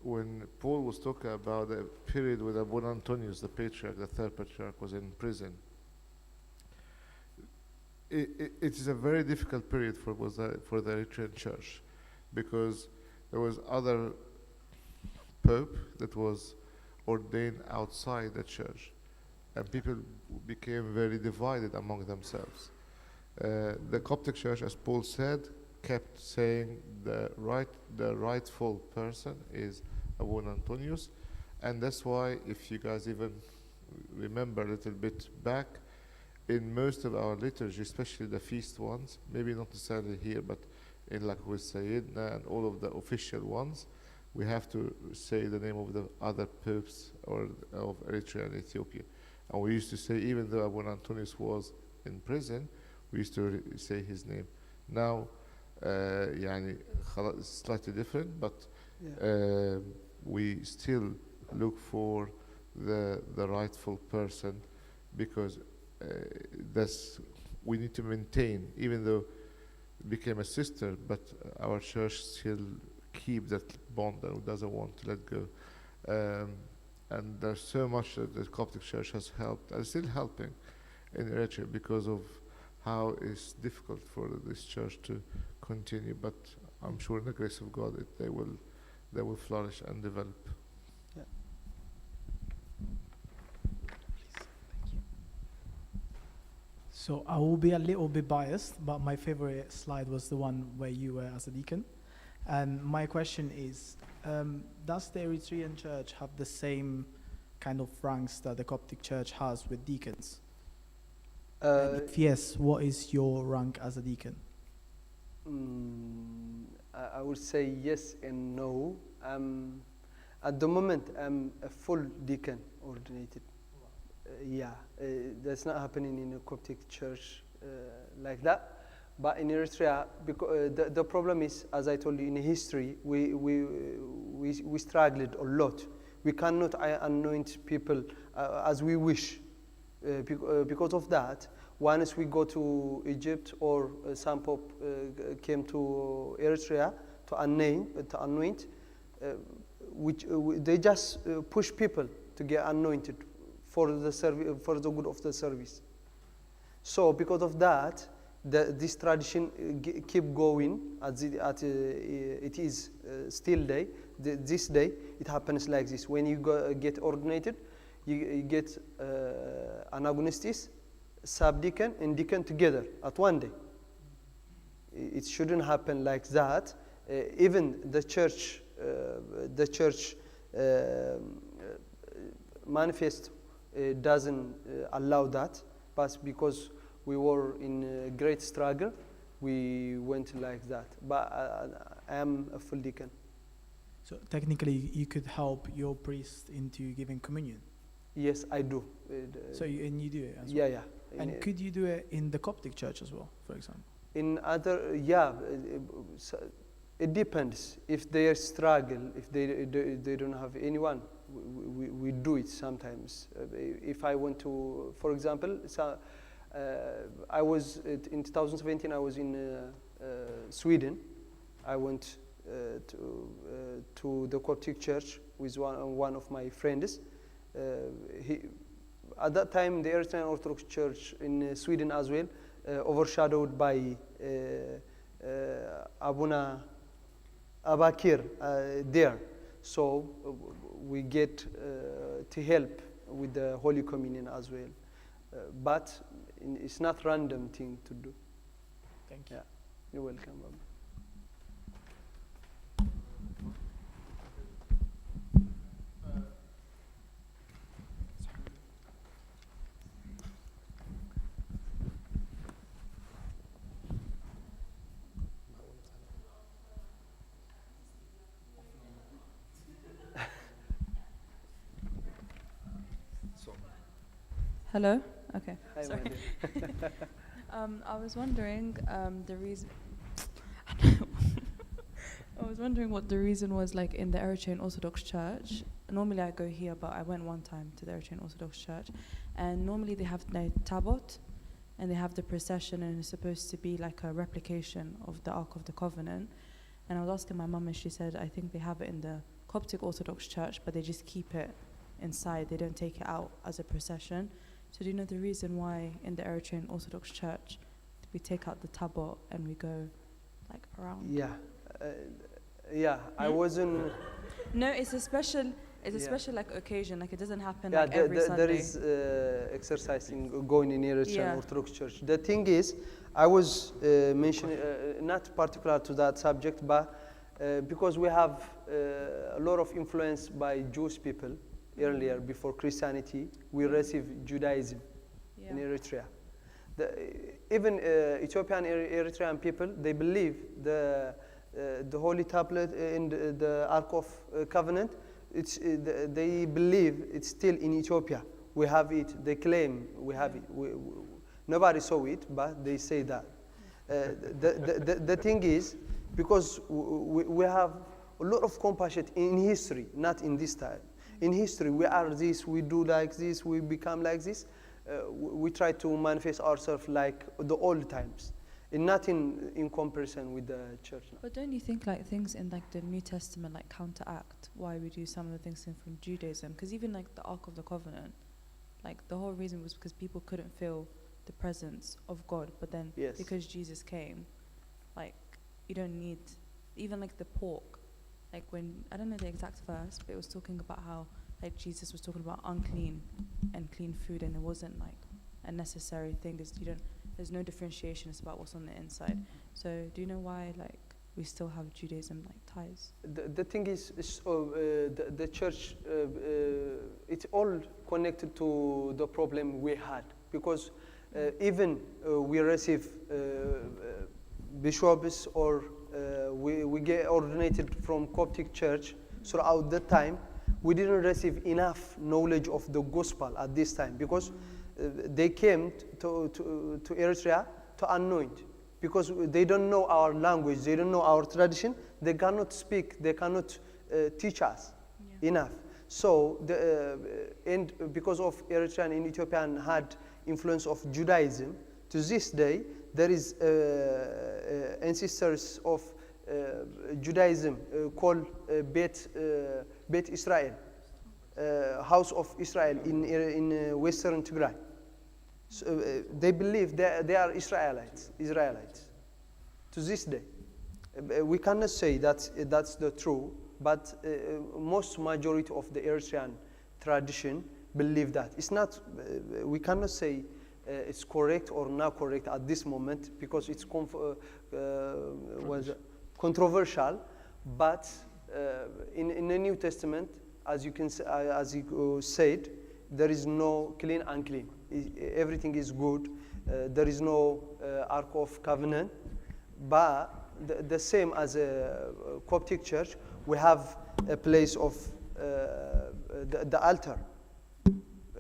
when Paul was talking about the period when Abu Antonius, the patriarch, the third patriarch, was in prison, it is a very difficult period for the Eritrean church, because there was other pope that was ordained outside the church, and people became very divided among themselves. The Coptic church, as Paul said, kept saying the rightful person is Abu Antonius, and that's why, if you guys even remember a little bit back, in most of our liturgy, especially the feast ones, maybe not necessarily here, but in like with Sayyidina and all of the official ones, we have to say the name of the other popes or of Eritrea and Ethiopia. And we used to say, even though Abu Antonius was in prison, we used to say his name. Now, it's slightly different, but we still look for the rightful person, because we need to maintain, even though it became a sister, but our church still keep that bond and doesn't want to let go. And there's so much that the Coptic church has helped and still helping in Eritrea because of how it's difficult for this church to continue. But I'm sure in the grace of God they will flourish and develop. Yeah. So I will be a little bit biased, but my favorite slide was the one where you were as a deacon. And my question is, does the Eritrean church have the same kind of ranks that the Coptic church has with deacons? And if yes, what is your rank as a deacon? I would say yes and no. At the moment, I'm a full deacon ordinated. That's not happening in a Coptic church like that. But in Eritrea, because the problem is, as I told you, in history, we struggled a lot. We cannot anoint people as we wish. Because of that, once we go to Egypt or some pope came to Eritrea to anoint, they just push people to get anointed for the good of the service. So because of that, this tradition keep going it is still this day it happens like this. When you get ordinated, you get an agonistis, subdeacon and deacon together at one day. It shouldn't happen like that. Even the church manifest doesn't allow that, but because we were in a great struggle, we went like that. But I am a full deacon. So technically, you could help your priest into giving communion? Yes, I do. And you do it as well? Yeah. And could you do it in the Coptic church as well, for example? In other, It depends. If they struggle, if they don't have anyone, we do it sometimes. If I want to, for example, I was in 2017. I was in Sweden. I went to the Coptic church with one of my friends. At that time, the Eritrean Orthodox Church in Sweden as well, overshadowed by Abakir there. So we get to help with the Holy Communion as well. But it's not random thing to do. Thank you. Yeah, you're welcome, Baba. Hello? Okay. Hi, Sorry. Maria. I was wondering the reason. I was wondering what the reason was like in the Eritrean Orthodox Church. Normally I go here, but I went one time to the Eritrean Orthodox Church, and normally they have the tabot, and they have the procession, and it's supposed to be like a replication of the Ark of the Covenant. And I was asking my mum, and she said I think they have it in the Coptic Orthodox Church, but they just keep it inside. They don't take it out as a procession. So do you know the reason why in the Eritrean Orthodox Church we take out the tabot and we go like around? Yeah, I wasn't. No, it's a special. It's a Yeah. special like occasion. Like it doesn't happen Yeah, like every Sunday. there is exercising going in Eritrean Yeah. Orthodox Church. The thing is, I was mentioning not particular to that subject, but because we have a lot of influence by Jewish people earlier before Christianity, we received Judaism in Eritrea. Even Ethiopian Eritrean people, they believe the Holy Tablet in the Ark of Covenant. They believe it's still in Ethiopia. We have it. They claim we have it. Nobody saw it, but they say that. The thing is, because we have a lot of compassion in history, not in this time. In history, we are this, we do like this, we become like this. We try to manifest ourselves like the old times, and not in comparison with the church now. But don't you think like things in like the New Testament like counteract why we do some of the things from Judaism? Because even like the Ark of the Covenant, like the whole reason was because people couldn't feel the presence of God. But then Yes. because Jesus came, like you don't need even like the pork. Like when I don't know the exact verse, but it was talking about how like Jesus was talking about unclean and clean food, and it wasn't like a necessary thing. There's no differentiation. It's about what's on the inside. So do you know why like we still have Judaism like ties? The thing is the church, it's all connected to the problem we had, because even we receive bishops or we get ordinated from Coptic church. Throughout that time, we didn't receive enough knowledge of the gospel at this time, because they came to Eritrea to anoint, because they don't know our language, they don't know our tradition, they cannot speak, they cannot teach us enough. So, and because of Eritrean and Ethiopian had influence of Judaism, to this day, there is ancestors of Judaism called Bet Israel, House of Israel in Western Tigray. So, they believe they are Israelites. To this day, we cannot say that that's the true, but most majority of the Eritrean tradition believe that. It's not. We cannot say it's correct or not correct at this moment, because it's was controversial. But in the New Testament, as you said, there is no clean and unclean. Everything is good. There is no Ark of Covenant. But the same as a Coptic church, we have a place of the altar.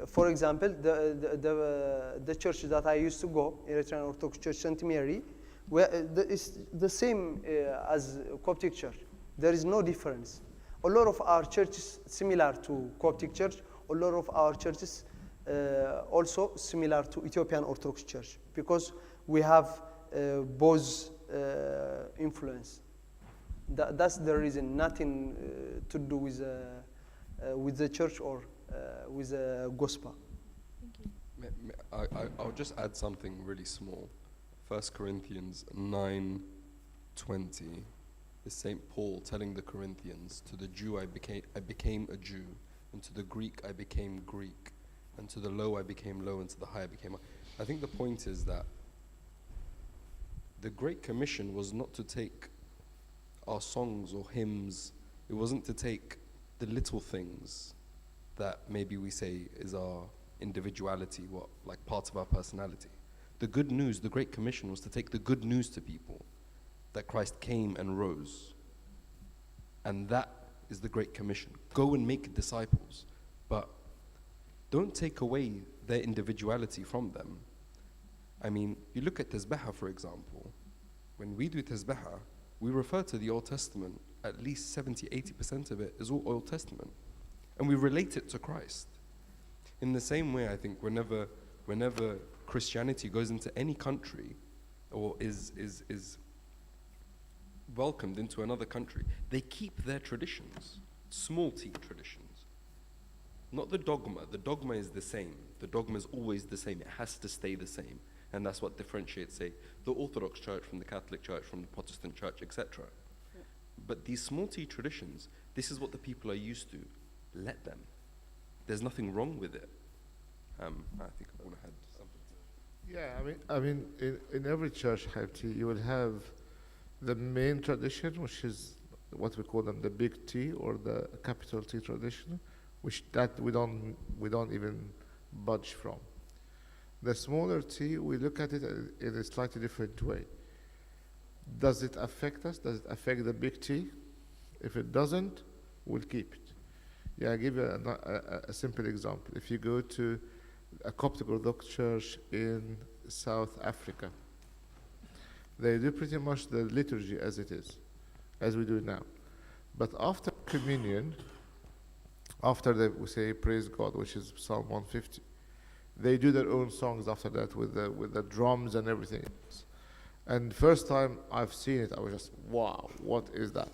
For example, the church that I used to go, Eritrean Orthodox Church St. Mary, It's the same as Coptic church. There is no difference. A lot of our churches similar to Coptic church. A lot of our churches also similar to Ethiopian Orthodox Church because we have both influence. That's the reason. Nothing to do with the church or with the gospel. I'll just add something really small. 1 Corinthians 9:20 is St. Paul telling the Corinthians, to the Jew I became a Jew, and to the Greek I became Greek, and to the low I became low, and to the high I became high. I think the point is that the Great Commission was not to take our songs or hymns, it wasn't to take the little things that maybe we say is our individuality, like parts of our personality. The good news, the Great Commission was to take the good news to people that Christ came and rose. And that is the Great Commission. Go and make disciples, but don't take away their individuality from them. I mean, you look at Tazbahah, for example. When we do Tazbahah, we refer to the Old Testament. At least 70-80% of it is all Old Testament. And we relate it to Christ. In the same way, I think whenever Christianity goes into any country or is welcomed into another country, they keep their traditions, small t traditions. Not the dogma. The dogma is the same. The dogma is always the same. It has to stay the same. And that's what differentiates, say, the Orthodox Church from the Catholic Church, from the Protestant Church, etc. But these small t traditions, this is what the people are used to. Let them. There's nothing wrong with it. I think I want to add something. Yeah, I mean, in every church, Habti, you will have the main tradition, which is what we call them the big T or the capital T tradition, which that we don't even budge from. The smaller T, we look at it in a slightly different way. Does it affect us? Does it affect the big T? If it doesn't, we'll keep it. Yeah, I'll give you a simple example. If you go to a Coptic Orthodox church in South Africa, they do pretty much the liturgy as it is, as we do now. But after communion, after we say praise God, which is Psalm 150, they do their own songs after that with the drums and everything else. And first time I've seen it, I was just, wow, what is that?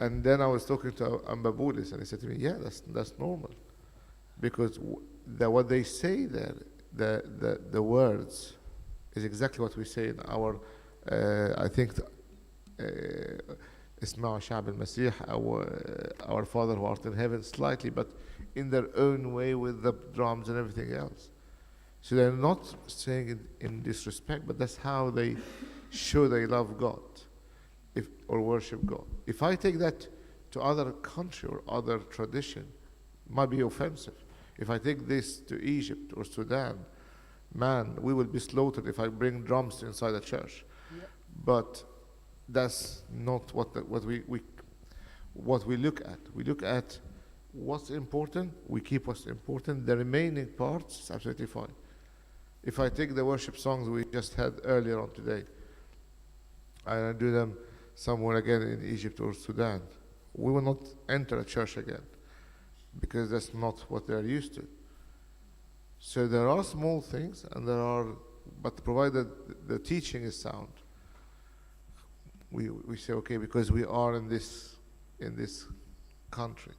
And then I was talking to Paulos, and he said to me, yeah, that's normal. Because what they say there, the words, is exactly what we say in our, I think, Isma' Sha'b al-Masih, our Father who art in heaven, slightly, but in their own way with the drums and everything else. So they're not saying it in disrespect, but that's how they show they love God or worship God. If I take that to other country or other tradition, it might be offensive. If I take this to Egypt or Sudan, man, we will be slaughtered if I bring drums inside the church. Yep. But that's not what we look at. We look at what's important, we keep what's important. The remaining parts is absolutely fine. If I take the worship songs we just had earlier on today, and I do them somewhere again in Egypt or Sudan, we will not enter a church again, because that's not what they're used to. So there are small things, but provided the teaching is sound, we say, okay, because we are in this country,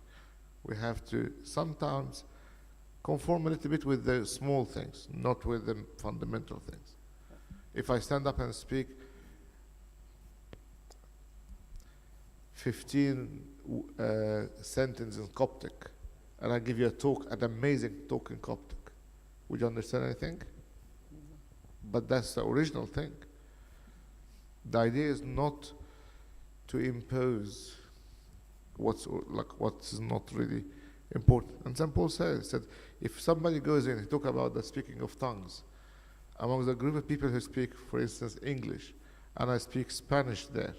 we have to sometimes conform a little bit with the small things, not with the fundamental things. If I stand up and speak 15 sentences in Coptic, and I give you an amazing talk in Coptic, would you understand anything? But that's the original thing. The idea is not to impose what's not really important. And St. Paul said if somebody goes in and talk about the speaking of tongues among the group of people who speak, for instance, English, and I speak Spanish there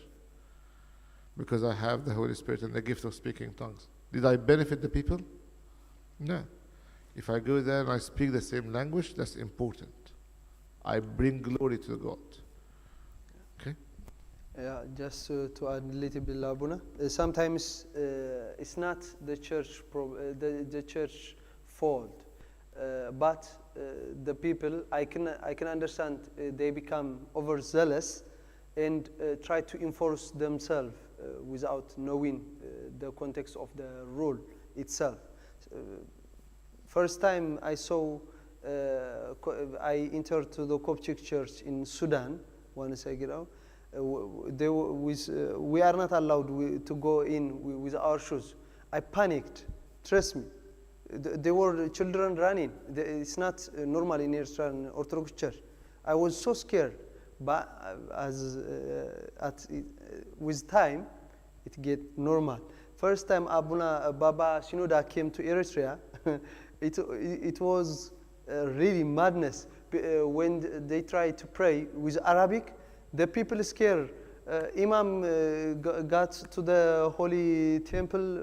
because I have the Holy Spirit and the gift of speaking tongues, did I benefit the people? No. If I go there and I speak the same language, that's important. I bring glory to God. Yeah, just to add a little bit, Labuna. Sometimes it's not the church the church fault, but the people. I can understand they become overzealous and try to enforce themselves without knowing the context of the rule itself. First time I saw, I entered to the Coptic church in Sudan. Once I get out. We are not allowed to go in with our shoes. I panicked. Trust me. There were children running. It's not normal in Eritrean Orthodox Church. I was so scared, but with time, it get normal. First time Baba Shinoda came to Eritrea, it was really madness. When they tried to pray with Arabic, the people scared. Imam got to the holy temple.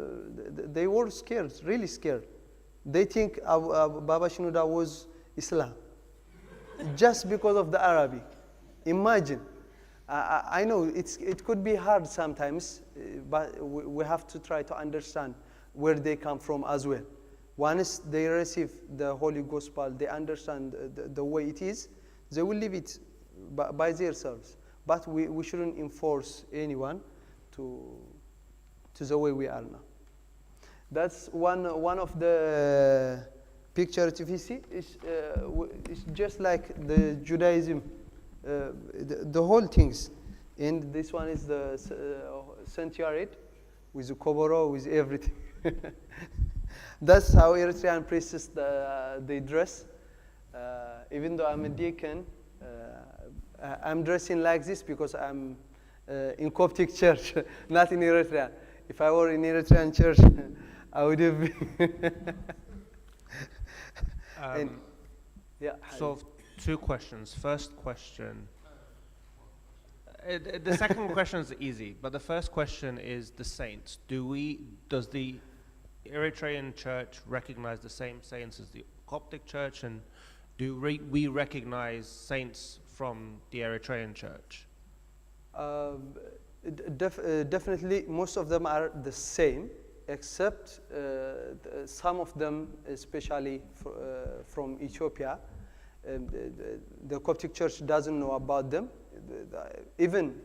They were scared, really scared. They think Baba Shinoda was Islam, just because of the Arabic. Imagine. I know it could be hard sometimes, but we have to try to understand where they come from as well. Once they receive the Holy Gospel, they understand the way it is, they will live it by themselves. But we shouldn't enforce anyone to the way we are now. That's one of the picture TVC. It's just like the Judaism, the whole things. And this one is the sanctuary with the koboro, with everything. That's how Eritrean priests they dress. Even though I'm a deacon, I'm dressing like this because I'm in Coptic church, not in Eritrea. If I were in Eritrean church, I would have been. Yeah. So, two questions. First question. The second question is easy, but the first question is the saints. Does the Eritrean church recognize the same saints as the Coptic church, and do we recognize saints from the Eritrean church? Definitely, most of them are the same, except some of them, especially from Ethiopia. The Coptic church doesn't know about them. Even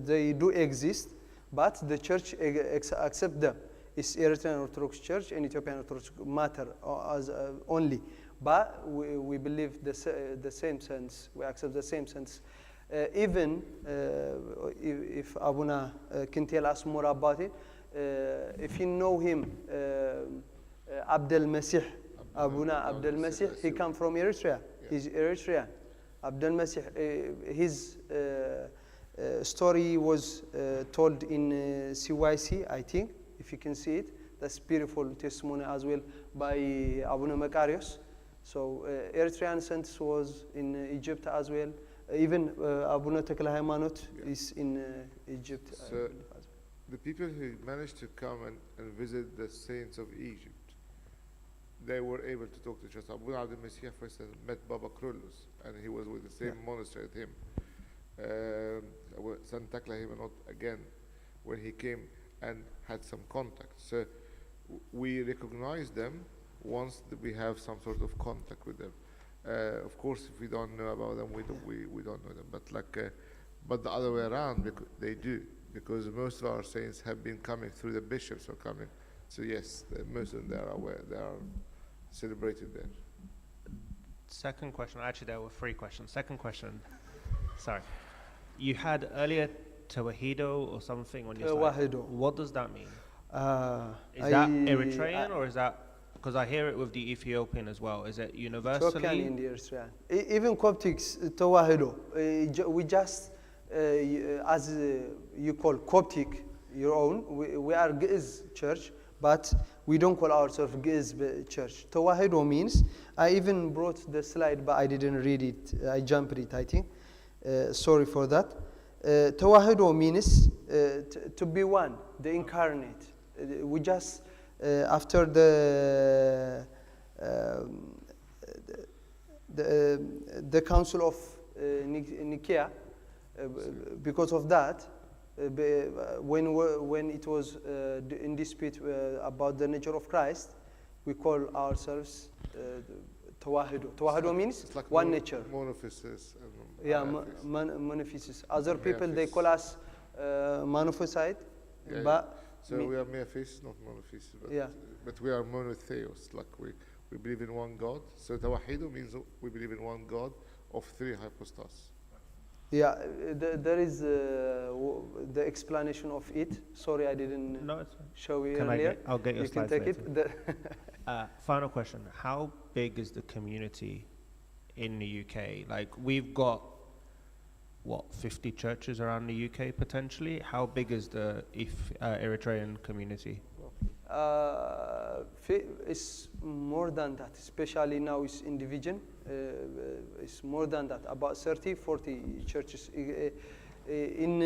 they do exist, but the church accept them. It's Eritrean Orthodox Church and Ethiopian Orthodox matter as only. But we believe the same sense. We accept the same sense. Even if Abuna can tell us more about it, if you know him, Abdel Masih, Abuna Abdel Masih, he come from Eritrea. Yeah. He's Eritrean. Abdel Masih, his story was told in CYC, I think, if you can see it. That's beautiful testimony as well by Abuna Makarios. So Eritrean saints was in Egypt as well. Even Abuna Tekla Haymanot is in Egypt. So the people who managed to come and visit the saints of Egypt, they were able to talk to each other. Abuna Abdel Masih, for instance, met Baba Krulus, and he was with the same monastery with him. Sant Tekla Haymanot, again, when he came and had some contact. So we recognize them once we have some sort of contact with them. Of course, if we don't know about them, we don't know them. But the other way around, they do, because most of our saints have been coming through the bishops or coming. So yes, most of them they are aware, they are celebrated there. Second question. Actually, there were three questions. Second question. Sorry, you had earlier Tawahido or something on your slide. What does that mean? Is that Eritrean or is that? Because I hear it with the Ethiopian as well. Is it universally? In the Eritrean. Even Coptics, Tawahido. We just, as you call Coptic, your own, we are Ge'ez church, but we don't call ourselves Ge'ez church. Tawahido means, I even brought the slide, but I didn't read it. I jumped it, I think. Sorry for that. Tawahido means to be one, the incarnate. We just, after the Council of Nicaea, Because of that, when it was in dispute about the nature of Christ, we call ourselves Tawahido. Tawahido means It's like one nature. Monothesis. Yeah, monothesis. Other people, they call us monophysite, Yeah, but so we are monotheist, not monotheist. But we are monotheos, like we believe in one God. So Tawahido means we believe in one God of three hypostases. yeah, there is the explanation of it. Sorry, I didn't No, it's fine. show you Can earlier. I'll get your You can slides take later. it. Final question. How big is the community in the UK? Like, we've got, what, 50 churches around the UK potentially? How big is the Eritrean community? It's more than that, especially now it's in division. It's more than that, about 30, 40 churches. In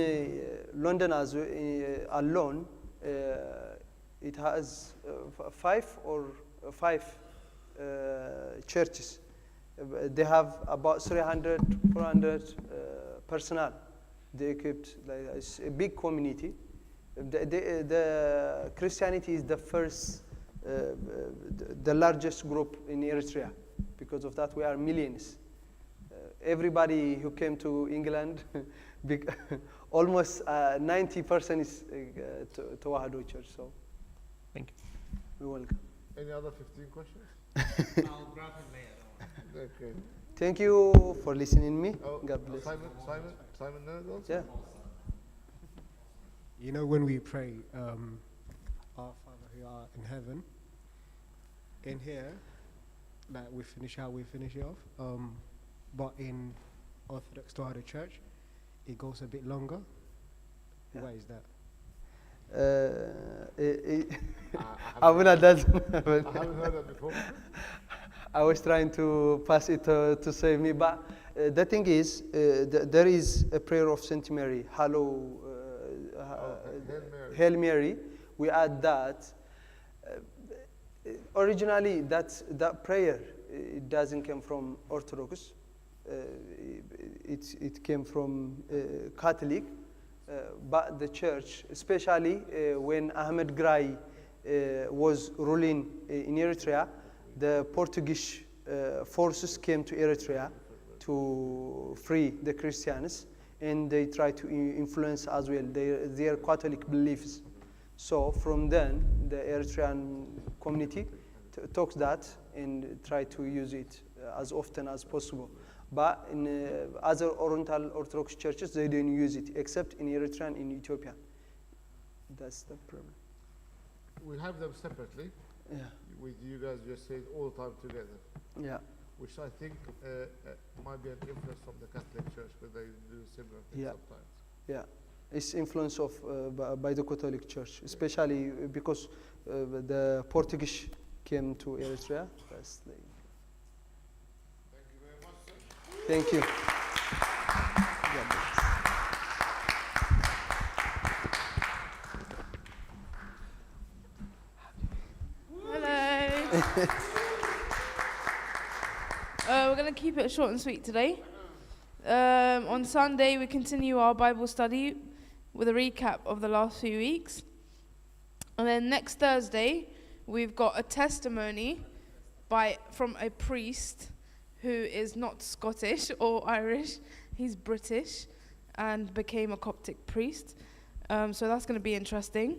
London alone, it has five churches. They have about 300, 400 personnel. They equipped, like, it's a big community. The Christianity is the first, the largest group in Eritrea. Because of that, we are millions. Everybody who came to England, almost 90% is Tawahido Church. So, thank you. You're welcome. Any other 15 questions? I'll grab him later. Okay. Thank you for listening to me. Oh, God bless. Simon knows also? Yeah. You know, when we pray, our Father who art in heaven, in here, like we finish how we finish it off, but in Orthodox Tawahido Church, it goes a bit longer. Yeah. Why is that? I will not that. I haven't heard that before. I was trying to pass it to save me, but the thing is, there is a prayer of Saint Mary, Hail Mary. We add that. Originally, that prayer, it doesn't come from Orthodox. It came from Catholic. But the church, especially when Ahmed Grai was ruling in Eritrea, the Portuguese forces came to Eritrea to free the Christians, and they tried to influence as well their Catholic beliefs. So from then, the Eritrean community took that and tried to use it as often as possible. But in other Oriental Orthodox churches, they didn't use it, except in Eritrea and in Ethiopia. That's the problem. We have them separately. Yeah. With you guys just say it all the time together. Yeah. Which I think might be an influence from the Catholic Church, but they do similar things sometimes. Yeah. It's influence of by the Catholic Church, especially because the Portuguese came to Eritrea. That's the Thank you. Hello. We're going to keep it short and sweet today. On Sunday, we continue our Bible study with a recap of the last few weeks. And then next Thursday, we've got a testimony from a priest who is not Scottish or Irish. He's British and became a Coptic priest. So that's going to be interesting.